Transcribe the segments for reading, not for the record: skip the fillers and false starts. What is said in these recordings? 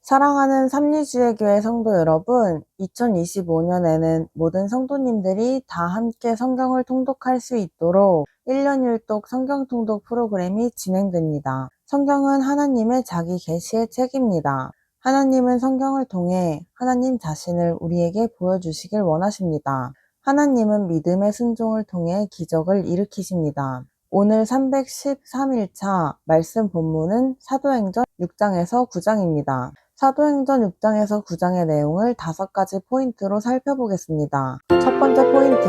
사랑하는 삼리주의교회 성도 여러분, 2025년에는 모든 성도님들이 다 함께 성경을 통독할 수 있도록 1년 1독 성경 통독 프로그램이 진행됩니다. 성경은 하나님의 자기 계시의 책입니다. 하나님은 성경을 통해 하나님 자신을 우리에게 보여주시길 원하십니다. 하나님은 믿음의 순종을 통해 기적을 일으키십니다. 오늘 313일차 말씀 본문은 사도행전 6장에서 9장입니다. 사도행전 6장에서 9장의 내용을 5가지 포인트로 살펴보겠습니다. 첫 번째 포인트,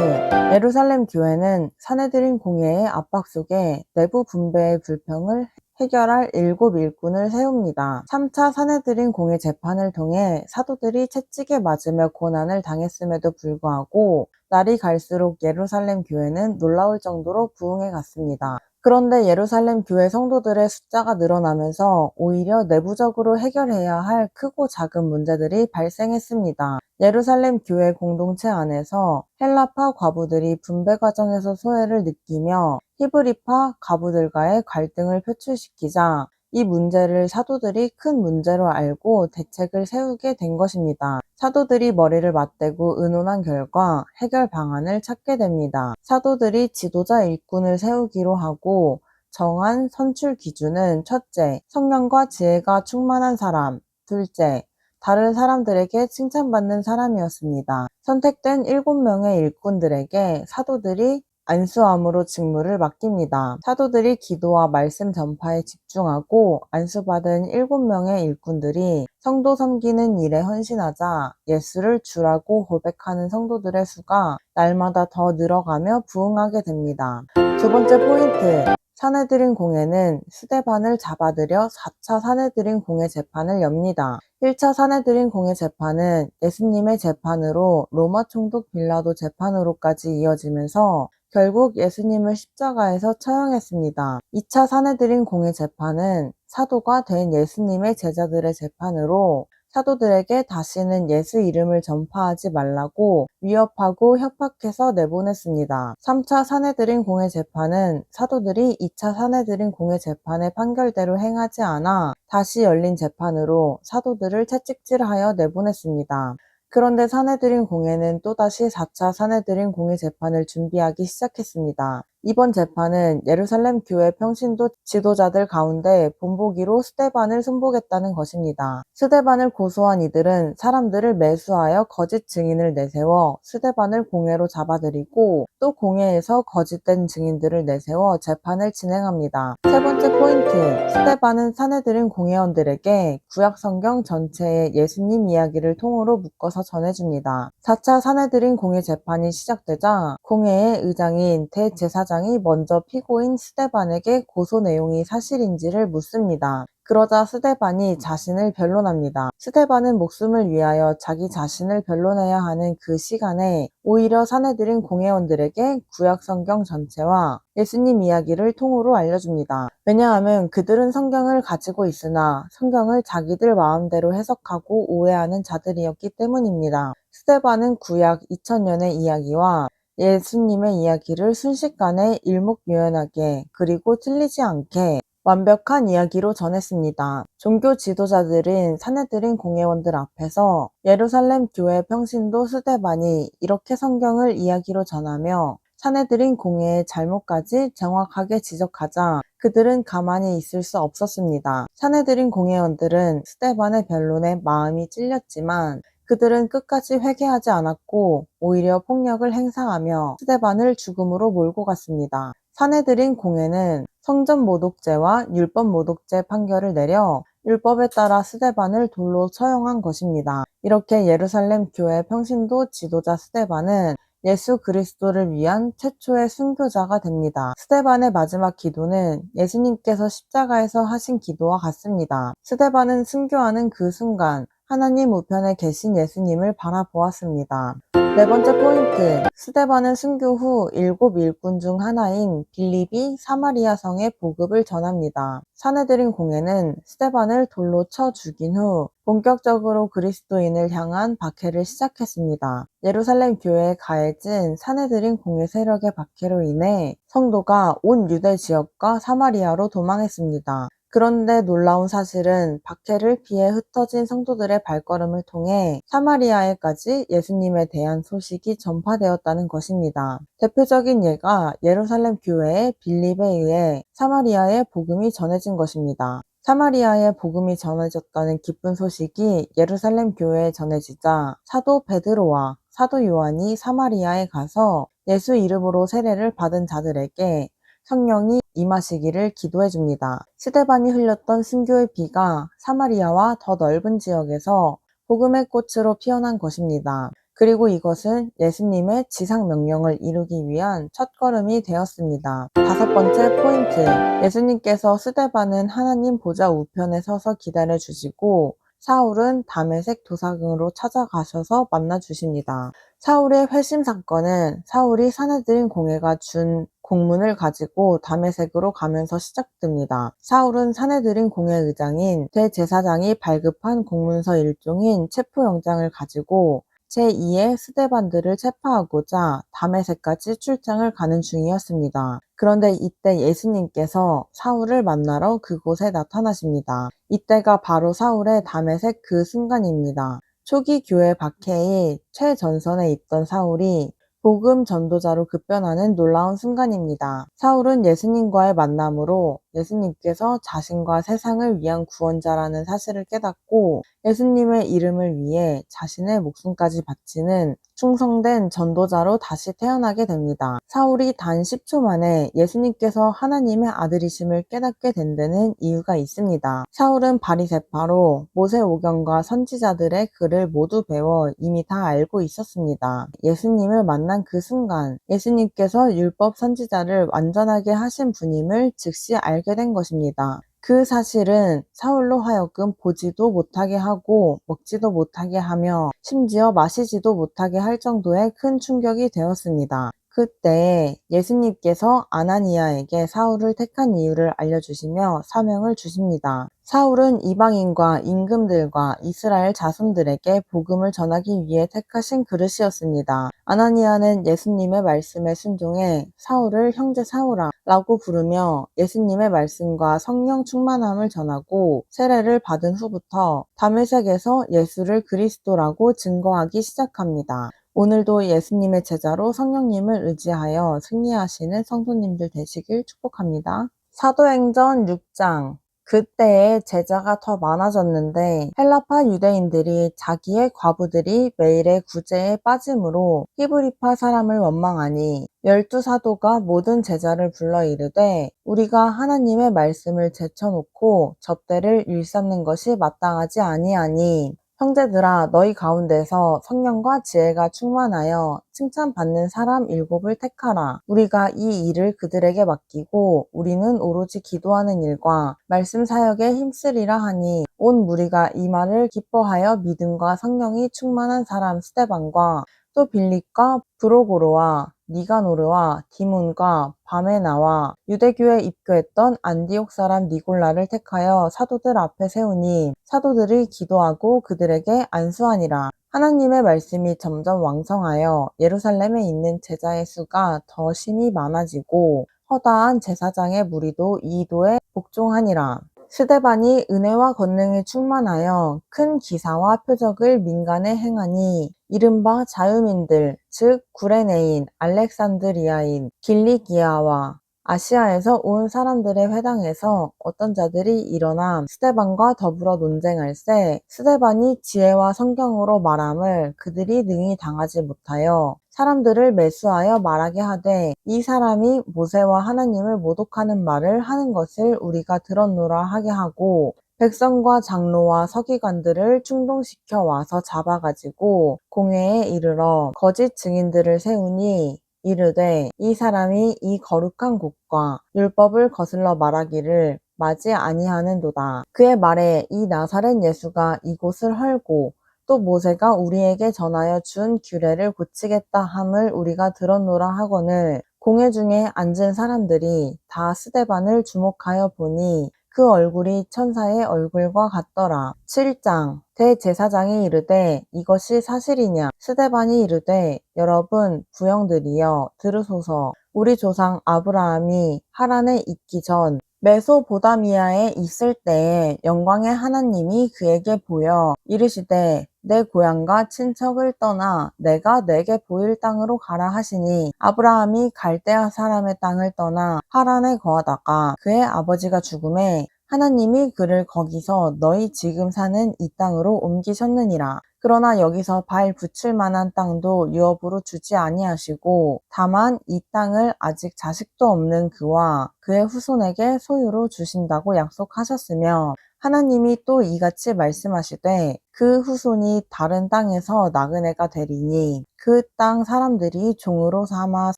예루살렘 교회는 사내들인 공회의 압박 속에 내부 분배의 불평을 해결할 7 일꾼을 세웁니다. 3차 사내들인 공회 재판을 통해 사도들이 채찍에 맞으며 고난을 당했음에도 불구하고 날이 갈수록 예루살렘 교회는 놀라울 정도로 부흥해 갔습니다. 그런데 예루살렘 교회 성도들의 숫자가 늘어나면서 오히려 내부적으로 해결해야 할 크고 작은 문제들이 발생했습니다. 예루살렘 교회 공동체 안에서 헬라파 과부들이 분배 과정에서 소외를 느끼며 히브리파 과부들과의 갈등을 표출시키자 이 문제를 사도들이 큰 문제로 알고 대책을 세우게 된 것입니다. 사도들이 머리를 맞대고 의논한 결과 해결 방안을 찾게 됩니다. 사도들이 지도자 일꾼을 세우기로 하고 정한 선출 기준은 첫째, 성령과 지혜가 충만한 사람, 둘째, 다른 사람들에게 칭찬받는 사람이었습니다. 선택된 7명의 일꾼들에게 사도들이 안수함으로 직무를 맡깁니다. 사도들이 기도와 말씀 전파에 집중하고 안수받은 7명의 일꾼들이 성도 섬기는 일에 헌신하자 예수를 주라고 고백하는 성도들의 수가 날마다 더 늘어가며 부흥하게 됩니다. 두 번째 포인트, 사내들인 공회는 스데반을 잡아들여 4차 사내들인 공회 재판을 엽니다. 1차 사내들인 공회 재판은 예수님의 재판으로 로마 총독 빌라도 재판으로까지 이어지면서 결국 예수님을 십자가에서 처형했습니다. 2차 사내들인 공회 재판은 사도가 된 예수님의 제자들의 재판으로 사도들에게 다시는 예수 이름을 전파하지 말라고 위협하고 협박해서 내보냈습니다. 3차 사내들인 공회 재판은 사도들이 2차 사내들인 공회 재판의 판결대로 행하지 않아 다시 열린 재판으로 사도들을 채찍질하여 내보냈습니다. 그런데 사내들인 공회는 또다시 4차 사내들인 공회 재판을 준비하기 시작했습니다. 이번 재판은 예루살렘 교회 평신도 지도자들 가운데 본보기로 스데반을 손보겠다는 것입니다. 스데반을 고소한 이들은 사람들을 매수하여 거짓 증인을 내세워 스데반을 공회로 잡아들이고 또 공회에서 거짓된 증인들을 내세워 재판을 진행합니다. 세 번째 포인트, 스데반은 사내들인 공회원들에게 구약 성경 전체의 예수님 이야기를 통으로 묶어서 전해줍니다. 4차 사내들인 공회 재판이 시작되자 공회의 의장인 대제사장이 먼저 피고인 스데반에게 고소 내용이 사실인지를 묻습니다. 그러자 스데반이 자신을 변론합니다. 스데반은 목숨을 위하여 자기 자신을 변론해야 하는 그 시간에 오히려 사내들인 공회원들에게 구약 성경 전체와 예수님 이야기를 통으로 알려줍니다. 왜냐하면 그들은 성경을 가지고 있으나 성경을 자기들 마음대로 해석하고 오해하는 자들이었기 때문입니다. 스데반은 구약 2000년의 이야기와 예수님의 이야기를 순식간에 일목요연하게 그리고 틀리지 않게 완벽한 이야기로 전했습니다. 종교 지도자들인 사내들인 공회원들 앞에서 예루살렘 교회 평신도 스데반이 이렇게 성경을 이야기로 전하며 사내들인 공회의 잘못까지 정확하게 지적하자 그들은 가만히 있을 수 없었습니다. 사내들인 공회원들은 스데반의 변론에 마음이 찔렸지만 그들은 끝까지 회개하지 않았고 오히려 폭력을 행사하며 스데반을 죽음으로 몰고 갔습니다. 사내들인 공회는 성전 모독죄와 율법 모독죄 판결을 내려 율법에 따라 스데반을 돌로 처형한 것입니다. 이렇게 예루살렘 교회 평신도 지도자 스데반은 예수 그리스도를 위한 최초의 순교자가 됩니다. 스데반의 마지막 기도는 예수님께서 십자가에서 하신 기도와 같습니다. 스데반은 순교하는 그 순간 하나님 우편에 계신 예수님을 바라보았습니다. 네 번째 포인트, 스데반은 순교 후 7 일꾼 중 하나인 빌립이 사마리아 성에 복음을 전합니다. 사내들인 공회는 스데반을 돌로 쳐 죽인 후 본격적으로 그리스도인을 향한 박해를 시작했습니다. 예루살렘 교회에 가해진 사내들인 공회 세력의 박해로 인해 성도가 온 유대 지역과 사마리아로 도망했습니다. 그런데 놀라운 사실은 박해를 피해 흩어진 성도들의 발걸음을 통해 사마리아에까지 예수님에 대한 소식이 전파되었다는 것입니다. 대표적인 예가 예루살렘 교회의 빌립에 의해 사마리아에 복음이 전해진 것입니다. 사마리아에 복음이 전해졌다는 기쁜 소식이 예루살렘 교회에 전해지자 사도 베드로와 사도 요한이 사마리아에 가서 예수 이름으로 세례를 받은 자들에게 성령이 임하시기를 기도해 줍니다. 스데반이 흘렸던 순교의 비가 사마리아와 더 넓은 지역에서 복음의 꽃으로 피어난 것입니다. 그리고 이것은 예수님의 지상 명령을 이루기 위한 첫걸음이 되었습니다. 다섯 번째 포인트, 예수님께서 스데반은 하나님 보좌 우편에 서서 기다려 주시고 사울은 다메섹 도사궁으로 찾아가셔서 만나 주십니다. 사울의 회심 사건은 사울이 사내들인 공회가 준 공문을 가지고 다메섹으로 가면서 시작됩니다. 사울은 사내들인 공회 의장인 대제사장이 발급한 공문서 일종인 체포영장을 가지고 제2의 스데반들을 체포하고자 다메섹까지 출장을 가는 중이었습니다. 그런데 이때 예수님께서 사울을 만나러 그곳에 나타나십니다. 이때가 바로 사울의 다메섹 그 순간입니다. 초기 교회 박해의 최전선에 있던 사울이 복음 전도자로 급변하는 놀라운 순간입니다. 사울은 예수님과의 만남으로 예수님께서 자신과 세상을 위한 구원자라는 사실을 깨닫고 예수님의 이름을 위해 자신의 목숨까지 바치는 충성된 전도자로 다시 태어나게 됩니다. 사울이 단 10초 만에 예수님께서 하나님의 아들이심을 깨닫게 된 데는 이유가 있습니다. 사울은 바리새파로 모세오경과 선지자들의 글을 모두 배워 이미 다 알고 있었습니다. 예수님을 만난 그 순간 예수님께서 율법 선지자를 완전하게 하신 분임을 즉시 알게 된 것입니다. 그 사실은 사울로 하여금 보지도 못하게 하고 먹지도 못하게 하며 심지어 마시지도 못하게 할 정도의 큰 충격이 되었습니다. 그때 예수님께서 아나니아에게 사울을 택한 이유를 알려주시며 사명을 주십니다. 사울은 이방인과 임금들과 이스라엘 자손들에게 복음을 전하기 위해 택하신 그릇이었습니다. 아나니아는 예수님의 말씀에 순종해 사울을 형제 사울아 라고 부르며 예수님의 말씀과 성령 충만함을 전하고 세례를 받은 후부터 다메섹에서 예수를 그리스도라고 증거하기 시작합니다. 오늘도 예수님의 제자로 성령님을 의지하여 승리하시는 성도님들 되시길 축복합니다. 사도행전 6장. 그때에 제자가 더 많아졌는데 헬라파 유대인들이 자기의 과부들이 매일의 구제에 빠짐으로 히브리파 사람을 원망하니 12사도가 모든 제자를 불러 이르되 우리가 하나님의 말씀을 제쳐놓고 접대를 일삼는 것이 마땅하지 아니하니 형제들아 너희 가운데서 성령과 지혜가 충만하여 칭찬받는 사람 7을 택하라. 우리가 이 일을 그들에게 맡기고 우리는 오로지 기도하는 일과 말씀 사역에 힘쓰리라 하니 온 무리가 이 말을 기뻐하여 믿음과 성령이 충만한 사람 스데반과 또 빌립과 브로고로와 니가노르와 디몬과 바메나와 유대교에 입교했던 안디옥 사람 니골라를 택하여 사도들 앞에 세우니 사도들이 기도하고 그들에게 안수하니라. 하나님의 말씀이 점점 왕성하여 예루살렘에 있는 제자의 수가 더 심히 많아지고 허다한 제사장의 무리도 이도에 복종하니라. 스데반이 은혜와 권능이 충만하여 큰 기사와 표적을 민간에 행하니 이른바 자유민들 즉 구레네인, 알렉산드리아인, 길리기아와 아시아에서 온 사람들의 회당에서 어떤 자들이 일어나 스데반과 더불어 논쟁할세 스데반이 지혜와 성경으로 말함을 그들이 능히 당하지 못하여 사람들을 매수하여 말하게 하되 이 사람이 모세와 하나님을 모독하는 말을 하는 것을 우리가 들었노라 하게 하고 백성과 장로와 서기관들을 충동시켜 와서 잡아가지고 공회에 이르러 거짓 증인들을 세우니 이르되 이 사람이 이 거룩한 곳과 율법을 거슬러 말하기를 마지 아니하는도다. 그의 말에 이 나사렛 예수가 이곳을 헐고 또 모세가 우리에게 전하여 준 규례를 고치겠다 함을 우리가 들었노라 하거늘 공회 중에 앉은 사람들이 다 스데반을 주목하여 보니 그 얼굴이 천사의 얼굴과 같더라. 7장. 대제사장이 이르되 이것이 사실이냐? 스데반이 이르되 여러분 부형들이여 들으소서. 우리 조상 아브라함이 하란에 있기 전 메소보다미아에 있을 때에 영광의 하나님이 그에게 보여 이르시되 내 고향과 친척을 떠나 내가 내게 보일 땅으로 가라 하시니 아브라함이 갈대아 사람의 땅을 떠나 하란에 거하다가 그의 아버지가 죽음에 하나님이 그를 거기서 너희 지금 사는 이 땅으로 옮기셨느니라. 그러나 여기서 발 붙일 만한 땅도 유업으로 주지 아니하시고 다만 이 땅을 아직 자식도 없는 그와 그의 후손에게 소유로 주신다고 약속하셨으며 하나님이 또 이같이 말씀하시되 그 후손이 다른 땅에서 나그네가 되리니 그 땅 사람들이 종으로 삼아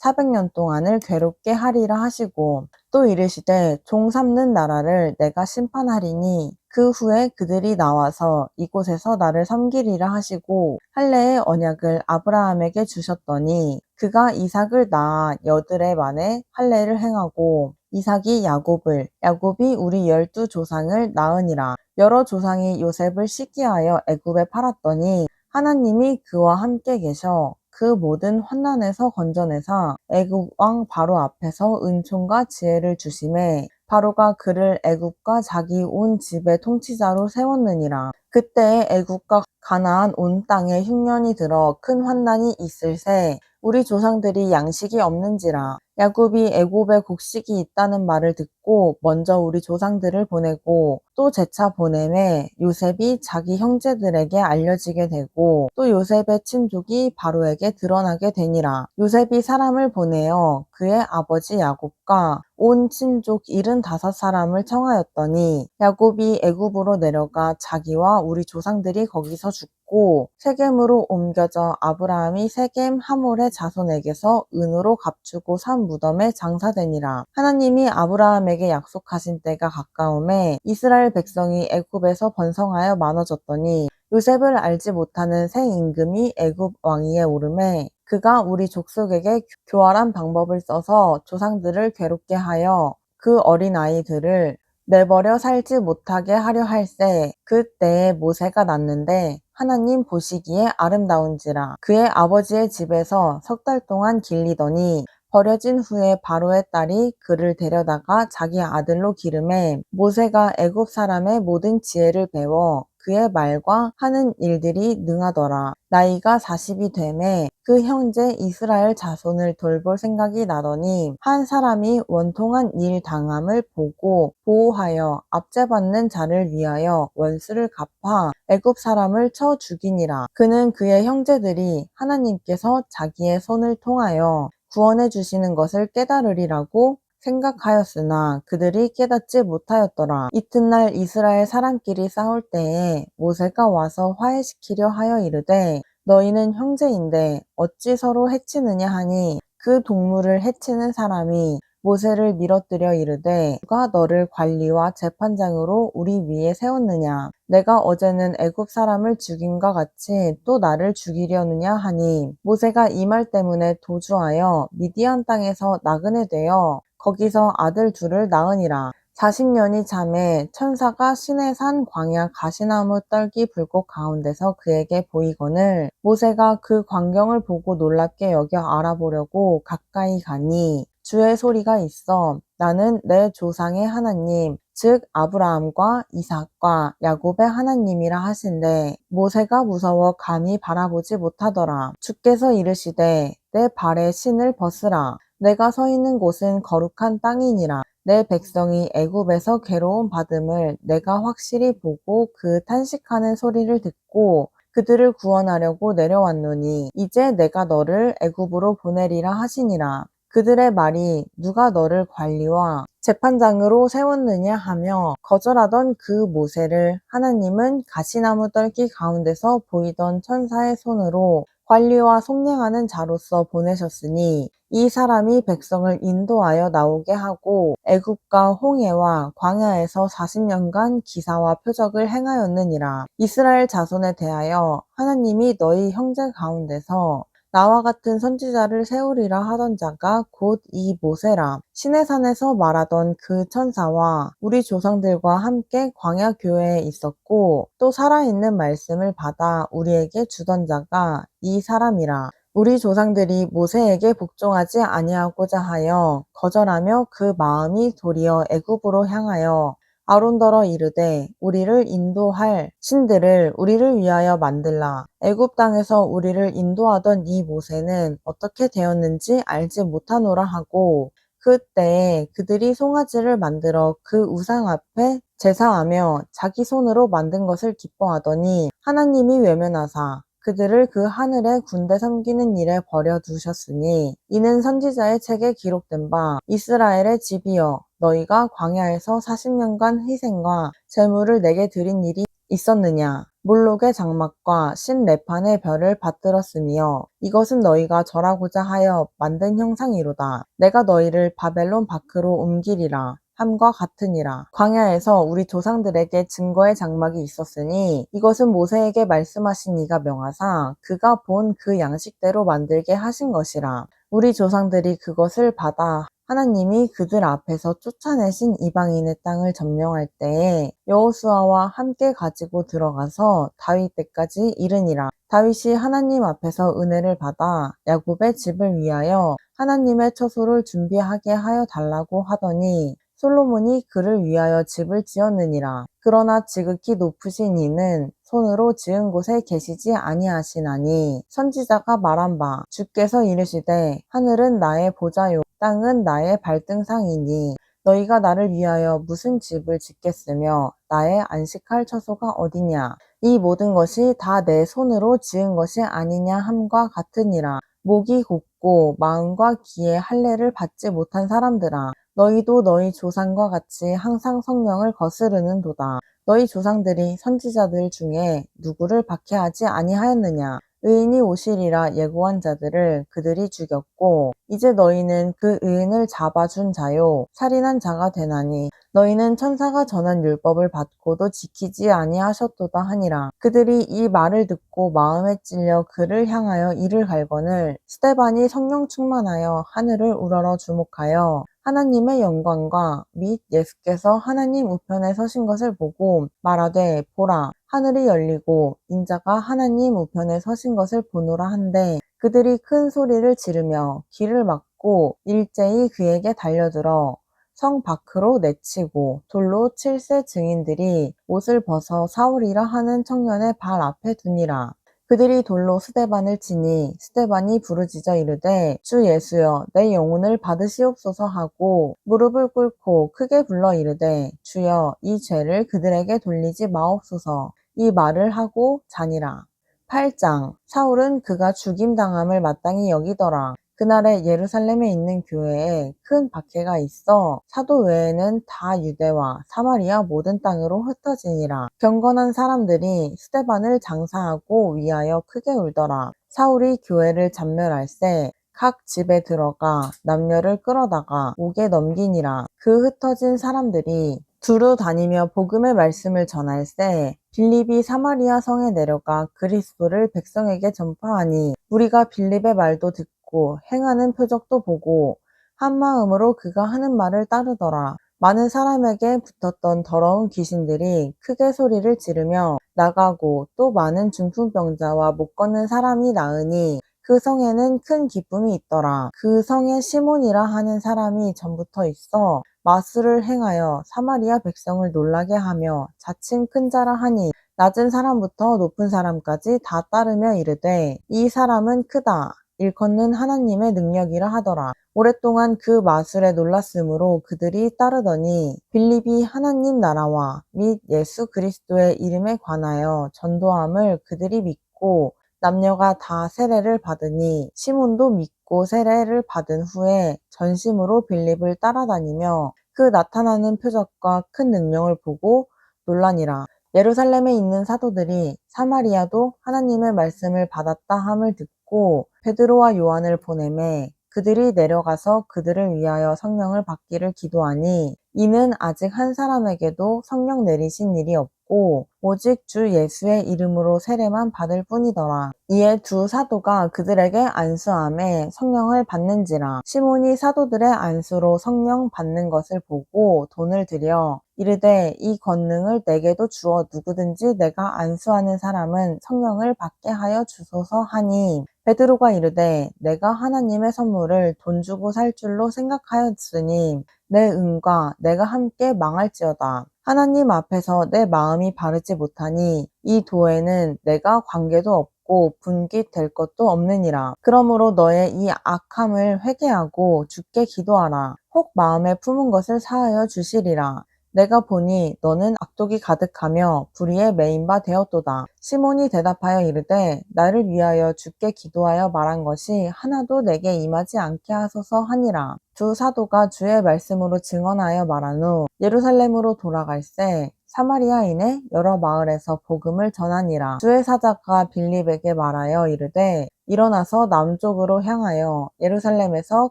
400년 동안을 괴롭게 하리라 하시고 또 이르시되 종 삼는 나라를 내가 심판하리니 그 후에 그들이 나와서 이곳에서 나를 섬기리라 하시고 할례의 언약을 아브라함에게 주셨더니 그가 이삭을 낳아 여드레 만에 할례를 행하고 이삭이 야곱을 야곱이 우리 12조상을 낳으니라. 여러 조상이 요셉을 시기하여 애굽에 팔았더니 하나님이 그와 함께 계셔 그 모든 환난에서 건져내사 애굽 왕 바로 앞에서 은총과 지혜를 주심에 바로가 그를 애굽과 자기 온 집의 통치자로 세웠느니라. 그때에 애굽과 가나안 온 땅에 흉년이 들어 큰 환난이 있을새 우리 조상들이 양식이 없는지라. 야곱이 애굽에 곡식이 있다는 말을 듣고 먼저 우리 조상들을 보내고 또 재차 보내매 요셉이 자기 형제들에게 알려지게 되고 또 요셉의 친족이 바로에게 드러나게 되니라. 요셉이 사람을 보내어 그의 아버지 야곱과 온 친족 75사람을 청하였더니 야곱이 애굽으로 내려가 자기와 우리 조상들이 거기서 죽고 세겜으로 옮겨져 아브라함이 세겜 하몰의 자손에게서 은으로 값주고 산 무덤에 장사되니라. 하나님이 아브라함에게 약속하신 때가 가까움에 이스라엘 백성이 애굽에서 번성하여 많아졌더니 요셉을 알지 못하는 새 임금이 애굽 왕위에 오르매 그가 우리 족속에게 교활한 방법을 써서 조상들을 괴롭게 하여 그 어린 아이들을 내버려 살지 못하게 하려 할세 그때에 모세가 났는데 하나님 보시기에 아름다운지라. 그의 아버지의 집에서 3달 동안 길리더니 버려진 후에 바로의 딸이 그를 데려다가 자기 아들로 기르매 모세가 애굽 사람의 모든 지혜를 배워 그의 말과 하는 일들이 능하더라. 나이가 40이 되매 그 형제 이스라엘 자손을 돌볼 생각이 나더니 한 사람이 원통한 일 당함을 보고 보호하여 압제받는 자를 위하여 원수를 갚아 애굽 사람을 쳐 죽이니라. 그는 그의 형제들이 하나님께서 자기의 손을 통하여 구원해 주시는 것을 깨달으리라고 생각하였으나 그들이 깨닫지 못하였더라. 이튿날 이스라엘 사람끼리 싸울 때에 모세가 와서 화해시키려 하여 이르되 너희는 형제인데 어찌 서로 해치느냐 하니 그 동물을 해치는 사람이 모세를 밀어뜨려 이르되 누가 너를 관리와 재판장으로 우리 위에 세웠느냐 내가 어제는 애굽 사람을 죽임과 같이 또 나를 죽이려느냐 하니 모세가 이 말 때문에 도주하여 미디안 땅에서 나그네 되어 거기서 아들 둘을 낳으니라. 40년이 잠에 천사가 시내산 광야 가시나무 떨기 불꽃 가운데서 그에게 보이거늘 모세가 그 광경을 보고 놀랍게 여겨 알아보려고 가까이 가니 주의 소리가 있어 나는 내 조상의 하나님 즉 아브라함과 이삭과 야곱의 하나님이라 하신대 모세가 무서워 감히 바라보지 못하더라. 주께서 이르시되 내 발에 신을 벗으라. 내가 서 있는 곳은 거룩한 땅이니라. 내 백성이 애굽에서 괴로움 받음을 내가 확실히 보고 그 탄식하는 소리를 듣고 그들을 구원하려고 내려왔노니 이제 내가 너를 애굽으로 보내리라 하시니라. 그들의 말이 누가 너를 관리와 재판장으로 세웠느냐 하며 거절하던 그 모세를 하나님은 가시나무 떨기 가운데서 보이던 천사의 손으로 관리와 속량하는 자로서 보내셨으니 이 사람이 백성을 인도하여 나오게 하고 애굽과 홍해와 광야에서 40년간 기사와 표적을 행하였느니라. 이스라엘 자손에 대하여 하나님이 너희 형제 가운데서 나와 같은 선지자를 세우리라 하던 자가 곧 이 모세라. 시내산에서 말하던 그 천사와 우리 조상들과 함께 광야 교회에 있었고 또 살아있는 말씀을 받아 우리에게 주던 자가 이 사람이라. 우리 조상들이 모세에게 복종하지 아니하고자 하여 거절하며 그 마음이 도리어 애굽으로 향하여 아론더러 이르되 우리를 인도할 신들을 우리를 위하여 만들라. 애굽 땅에서 우리를 인도하던 이 모세는 어떻게 되었는지 알지 못하노라 하고 그때에 그들이 송아지를 만들어 그 우상 앞에 제사하며 자기 손으로 만든 것을 기뻐하더니 하나님이 외면하사 그들을 그 하늘의 군대 섬기는 일에 버려두셨으니 이는 선지자의 책에 기록된 바 이스라엘의 집이여 너희가 광야에서 40년간 희생과 제물을 내게 드린 일이 있었느냐. 몰록의 장막과 신레판의 별을 받들었으며 이것은 너희가 절하고자 하여 만든 형상이로다. 내가 너희를 바벨론 밖으로 옮기리라. 함과 같으니라. 광야에서 우리 조상들에게 증거의 장막이 있었으니 이것은 모세에게 말씀하신 이가 명하사 그가 본 그 양식대로 만들게 하신 것이라. 우리 조상들이 그것을 받아 하나님이 그들 앞에서 쫓아내신 이방인의 땅을 점령할 때에 여호수아와 함께 가지고 들어가서 다윗 때까지 이르니라. 다윗이 하나님 앞에서 은혜를 받아 야곱의 집을 위하여 하나님의 처소를 준비하게 하여 달라고 하더니 솔로몬이 그를 위하여 집을 지었느니라. 그러나 지극히 높으신 이는 손으로 지은 곳에 계시지 아니하시나니 선지자가 말한 바 주께서 이르시되 하늘은 나의 보좌요 땅은 나의 발등상이니 너희가 나를 위하여 무슨 집을 짓겠으며 나의 안식할 처소가 어디냐. 이 모든 것이 다 내 손으로 지은 것이 아니냐 함과 같으니라. 목이 곧고 마음과 귀에 할례를 받지 못한 사람들아 너희도 너희 조상과 같이 항상 성령을 거스르는도다. 너희 조상들이 선지자들 중에 누구를 박해하지 아니하였느냐. 의인이 오시리라 예고한 자들을 그들이 죽였고 이제 너희는 그 의인을 잡아준 자요 살인한 자가 되나니 너희는 천사가 전한 율법을 받고도 지키지 아니하셨도다 하니라. 그들이 이 말을 듣고 마음에 찔려 그를 향하여 이를 갈거늘 스데반이 성령 충만하여 하늘을 우러러 주목하여 하나님의 영광과 및 예수께서 하나님 우편에 서신 것을 보고 말하되 보라 하늘이 열리고 인자가 하나님 우편에 서신 것을 보노라 한데 그들이 큰 소리를 지르며 길을 막고 일제히 그에게 달려들어 성 밖으로 내치고 돌로 칠세 증인들이 옷을 벗어 사울이라 하는 청년의 발 앞에 두니라. 그들이 돌로 스데반을 치니 스데반이 부르짖어 이르되 주 예수여 내 영혼을 받으시옵소서 하고 무릎을 꿇고 크게 불러 이르되 주여 이 죄를 그들에게 돌리지 마옵소서. 이 말을 하고 자니라. 8장 사울은 그가 죽임당함을 마땅히 여기더라. 그날에 예루살렘에 있는 교회에 큰 박해가 있어 사도 외에는 다 유대와 사마리아 모든 땅으로 흩어지니라. 경건한 사람들이 스데반을 장사하고 위하여 크게 울더라. 사울이 교회를 잡멸할세 각 집에 들어가 남녀를 끌어다가 옥에 넘기니라. 그 흩어진 사람들이 두루 다니며 복음의 말씀을 전할세 빌립이 사마리아 성에 내려가 그리스도를 백성에게 전파하니 우리가 빌립의 말도 듣고 행하는 표적도 보고 한 마음으로 그가 하는 말을 따르더라. 많은 사람에게 붙었던 더러운 귀신들이 크게 소리를 지르며 나가고 또 많은 중풍병자와 못 걷는 사람이 나으니 그 성에는 큰 기쁨이 있더라. 그 성에 시몬이라 하는 사람이 전부터 있어 마술을 행하여 사마리아 백성을 놀라게 하며 자칭 큰 자라 하니 낮은 사람부터 높은 사람까지 다 따르며 이르되 이 사람은 크다. 일컫는 하나님의 능력이라 하더라. 오랫동안 그 마술에 놀랐으므로 그들이 따르더니 빌립이 하나님 나라와 및 예수 그리스도의 이름에 관하여 전도함을 그들이 믿고 남녀가 다 세례를 받으니 시몬도 믿고 세례를 받은 후에 전심으로 빌립을 따라다니며 그 나타나는 표적과 큰 능력을 보고 놀라니라. 예루살렘에 있는 사도들이 사마리아도 하나님의 말씀을 받았다 함을 듣고 베드로와 요한을 보내매 그들이 내려가서 그들을 위하여 성령을 받기를 기도하니 이는 아직 한 사람에게도 성령 내리신 일이 없고 오직 주 예수의 이름으로 세례만 받을 뿐이더라. 이에 두 사도가 그들에게 안수함에 성령을 받는지라. 시몬이 사도들의 안수로 성령 받는 것을 보고 돈을 들여 이르되 이 권능을 내게도 주어 누구든지 내가 안수하는 사람은 성령을 받게 하여 주소서 하니, 베드로가 이르되 내가 하나님의 선물을 돈 주고 살 줄로 생각하였으니 내 은과 내가 함께 망할지어다. 하나님 앞에서 내 마음이 바르지 못하니 이 도에는 내가 관계도 없고 분깃될 것도 없느니라. 그러므로 너의 이 악함을 회개하고 주께 기도하라. 혹 마음에 품은 것을 사하여 주시리라. 내가 보니 너는 악독이 가득하며 불의에 매인 바 되었도다. 시몬이 대답하여 이르되 나를 위하여 주께 기도하여 말한 것이 하나도 내게 임하지 않게 하소서 하니라. 두 사도가 주의 말씀으로 증언하여 말한 후 예루살렘으로 돌아갈새 사마리아인의 여러 마을에서 복음을 전하니라. 주의 사자가 빌립에게 말하여 이르되 일어나서 남쪽으로 향하여 예루살렘에서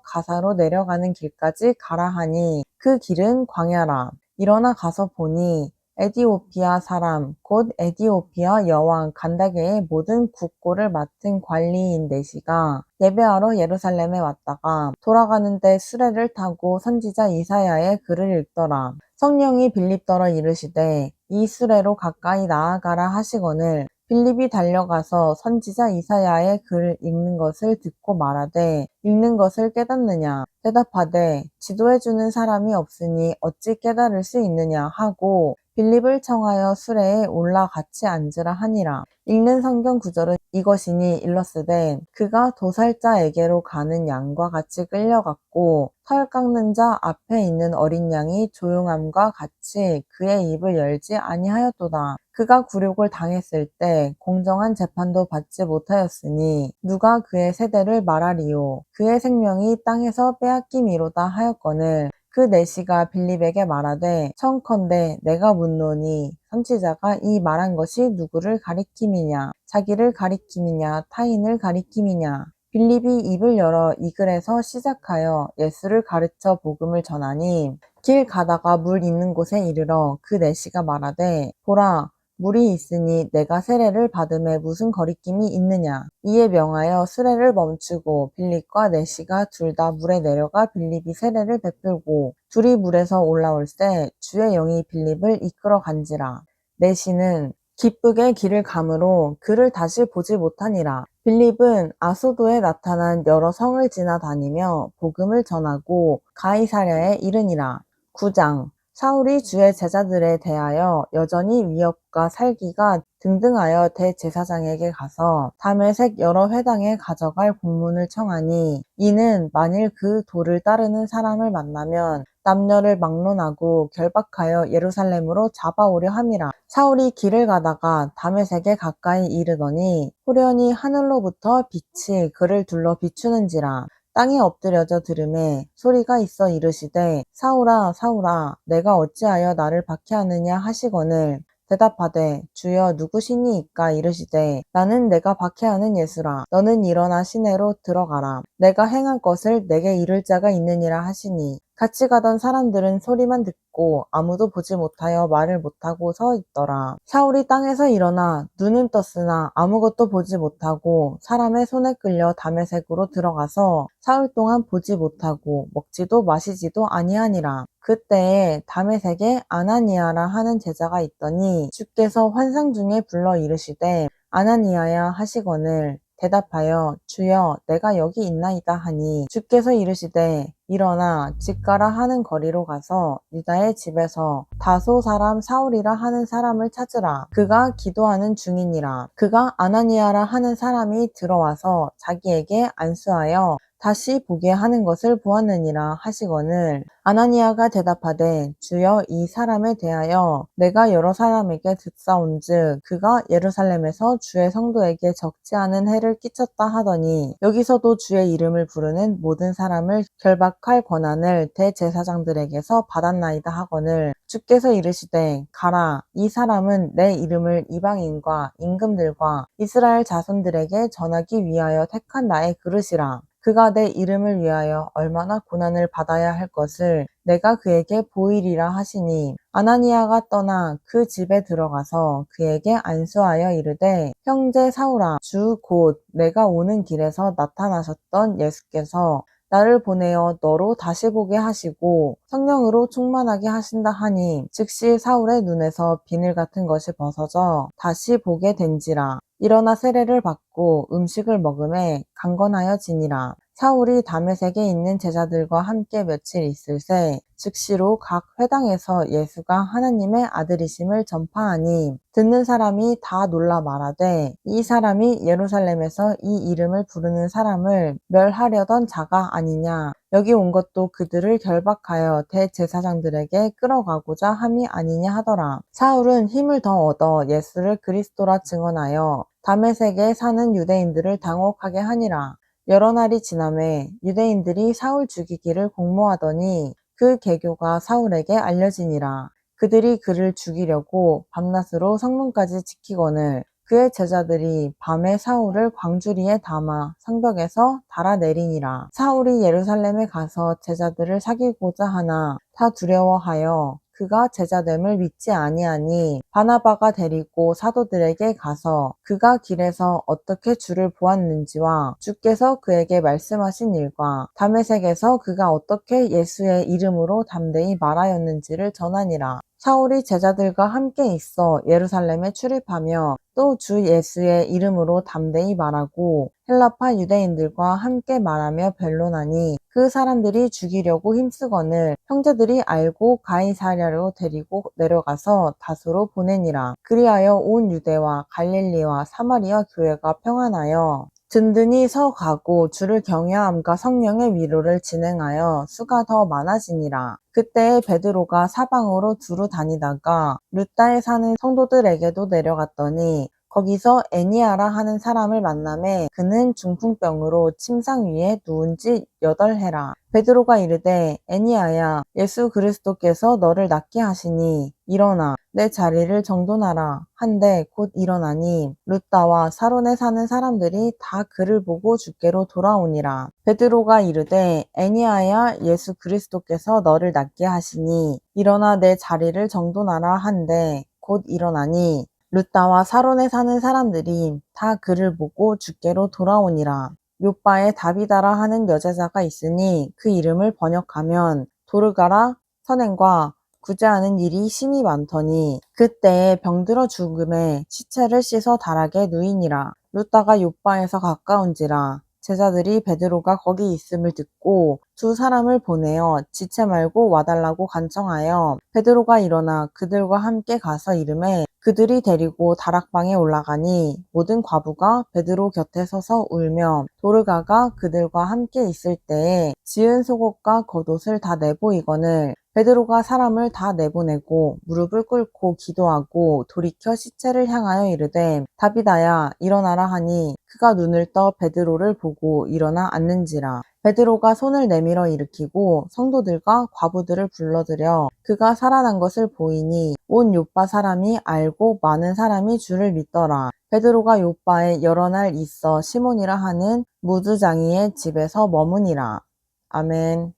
가사로 내려가는 길까지 가라 하니 그 길은 광야라. 일어나 가서 보니 에디오피아 사람 곧 에디오피아 여왕 간다게의 모든 국고를 맡은 관리인 네시가 예배하러 예루살렘에 왔다가 돌아가는데 수레를 타고 선지자 이사야의 글을 읽더라. 성령이 빌립더러 이르시되 이 수레로 가까이 나아가라 하시거늘 빌립이 달려가서 선지자 이사야의 글을 읽는 것을 듣고 말하되 읽는 것을 깨닫느냐? 대답하되 지도해주는 사람이 없으니 어찌 깨달을 수 있느냐 하고 빌립을 청하여 수레에 올라 같이 앉으라 하니라. 읽는 성경 구절은 이것이니 일렀으되 그가 도살자에게로 가는 양과 같이 끌려갔고 털 깎는 자 앞에 있는 어린 양이 조용함과 같이 그의 입을 열지 아니하였도다. 그가 굴욕을 당했을 때 공정한 재판도 받지 못하였으니 누가 그의 세대를 말하리요. 그의 생명이 땅에서 빼앗김이로다 하였거늘 그 내시가 빌립에게 말하되 청컨대 내가 묻노니 선지자가 이 말한 것이 누구를 가리킴이냐 자기를 가리킴이냐 타인을 가리킴이냐. 빌립이 입을 열어 이 글에서 시작하여 예수를 가르쳐 복음을 전하니 길 가다가 물 있는 곳에 이르러 그 내시가 말하되 보라 물이 있으니 내가 세례를 받음에 무슨 거리낌이 있느냐. 이에 명하여 수레를 멈추고 빌립과 내시가 둘 다 물에 내려가 빌립이 세례를 베풀고 둘이 물에서 올라올새 주의 영이 빌립을 이끌어 간지라. 내시는 기쁘게 길을 가므로 그를 다시 보지 못하니라. 빌립은 아소도에 나타난 여러 성을 지나다니며 복음을 전하고 가이사랴에 이르니라. 9장 사울이 주의 제자들에 대하여 여전히 위협과 살기가 등등하여 대제사장에게 가서 다메섹 여러 회당에 가져갈 공문을 청하니 이는 만일 그 도를 따르는 사람을 만나면 남녀를 막론하고 결박하여 예루살렘으로 잡아오려 함이라. 사울이 길을 가다가 다메섹에 가까이 이르더니 후련히 하늘로부터 빛이 그를 둘러 비추는지라. 땅에 엎드려져 들음에 소리가 있어 이르시되 사울아 사울아 내가 어찌하여 나를 박해하느냐 하시거늘 대답하되 주여 누구시니이까 이르시되 나는 내가 박해하는 예수라. 너는 일어나 시내로 들어가라. 내가 행할 것을 내게 이를 자가 있느니라 하시니 같이 가던 사람들은 소리만 듣고 아무도 보지 못하여 말을 못하고 서 있더라. 사울이 땅에서 일어나 눈은 떴으나 아무것도 보지 못하고 사람의 손에 끌려 다메섹으로 들어가서 사흘 동안 보지 못하고 먹지도 마시지도 아니하니라. 그때에 다메섹에 아나니아라 하는 제자가 있더니 주께서 환상 중에 불러 이르시되 아나니아야 하시거늘 대답하여 주여 내가 여기 있나이다 하니 주께서 이르시되 일어나 집가라 하는 거리로 가서 유다의 집에서 다소 사람 사울이라 하는 사람을 찾으라. 그가 기도하는 중이니라. 그가 아나니아라 하는 사람이 들어와서 자기에게 안수하여 다시 보게 하는 것을 보았느니라 하시거늘 아나니아가 대답하되 주여 이 사람에 대하여 내가 여러 사람에게 듣사온즉 그가 예루살렘에서 주의 성도에게 적지 않은 해를 끼쳤다 하더니 여기서도 주의 이름을 부르는 모든 사람을 결박할 권한을 대제사장들에게서 받았나이다 하거늘 주께서 이르시되 가라 이 사람은 내 이름을 이방인과 임금들과 이스라엘 자손들에게 전하기 위하여 택한 나의 그릇이라. 그가 내 이름을 위하여 얼마나 고난을 받아야 할 것을 내가 그에게 보이리라 하시니 아나니아가 떠나 그 집에 들어가서 그에게 안수하여 이르되 형제 사울아 주 곧 내가 오는 길에서 나타나셨던 예수께서 나를 보내어 너로 다시 보게 하시고 성령으로 충만하게 하신다 하니 즉시 사울의 눈에서 비늘 같은 것이 벗어져 다시 보게 된지라. 일어나 세례를 받고 음식을 먹음에 강건하여 지니라. 사울이 다메섹에 있는 제자들과 함께 며칠 있을새 즉시로 각 회당에서 예수가 하나님의 아들이심을 전파하니 듣는 사람이 다 놀라 말하되 이 사람이 예루살렘에서 이 이름을 부르는 사람을 멸하려던 자가 아니냐. 여기 온 것도 그들을 결박하여 대제사장들에게 끌어가고자 함이 아니냐 하더라. 사울은 힘을 더 얻어 예수를 그리스도라 증언하여 다메섹에 사는 유대인들을 당혹하게 하니라. 여러 날이 지나매 유대인들이 사울 죽이기를 공모하더니 그 계교가 사울에게 알려지니라. 그들이 그를 죽이려고 밤낮으로 성문까지 지키거늘 그의 제자들이 밤에 사울을 광주리에 담아 성벽에서 달아내리니라. 사울이 예루살렘에 가서 제자들을 사귀고자 하나 다 두려워하여 그가 제자됨을 믿지 아니하니 바나바가 데리고 사도들에게 가서 그가 길에서 어떻게 주를 보았는지와 주께서 그에게 말씀하신 일과 다메섹에서 그가 어떻게 예수의 이름으로 담대히 말하였는지를 전하니라. 사울이 제자들과 함께 있어 예루살렘에 출입하며 또 주 예수의 이름으로 담대히 말하고 헬라파 유대인들과 함께 말하며 변론하니 그 사람들이 죽이려고 힘쓰거늘 형제들이 알고 가이사랴로 데리고 내려가서 다소로 보내니라. 그리하여 온 유대와 갈릴리와 사마리아 교회가 평안하여 든든히 서가고 주를 경외함과 성령의 위로를 진행하여 수가 더 많아지니라. 그때에 베드로가 사방으로 두루 다니다가 룻다에 사는 성도들에게도 내려갔더니 거기서 애니아라 하는 사람을 만나매 그는 중풍병으로 침상 위에 누운 지 8해라. 베드로가 이르되 애니아야 예수 그리스도께서 너를 낫게 하시니 일어나 내 자리를 정돈하라 한데 곧 일어나니 룻다와 사론에 사는 사람들이 다 그를 보고 주께로 돌아오니라. 베드로가 이르되 애니아야 예수 그리스도께서 너를 낫게 하시니 일어나 내 자리를 정돈하라 한데 곧 일어나니 룻다와 사론에 사는 사람들이 다 그를 보고 주께로 돌아오니라. 욥바에 다비다라 하는 여제자가 있으니 그 이름을 번역하면 도르가라 선행과 구제하는 일이 심히 많더니 그때에 병들어 죽음에 시체를 씻어 다락에 누이니라. 룻다가 욥바에서 가까운지라. 제자들이 베드로가 거기 있음을 듣고 두 사람을 보내어 지체 말고 와달라고 간청하여 베드로가 일어나 그들과 함께 가서 이르매 그들이 데리고 다락방에 올라가니 모든 과부가 베드로 곁에 서서 울며 도르가가 그들과 함께 있을 때에 지은 속옷과 겉옷을 다 내보이거늘 베드로가 사람을 다 내보내고 무릎을 꿇고 기도하고 돌이켜 시체를 향하여 이르되 다비다야 일어나라 하니 그가 눈을 떠 베드로를 보고 일어나 앉는지라. 베드로가 손을 내밀어 일으키고 성도들과 과부들을 불러들여 그가 살아난 것을 보이니 온 욥바 사람이 알고 많은 사람이 주를 믿더라. 베드로가 욥바에 여러 날 있어 시몬이라 하는 무두장이의 집에서 머무니라. 아멘.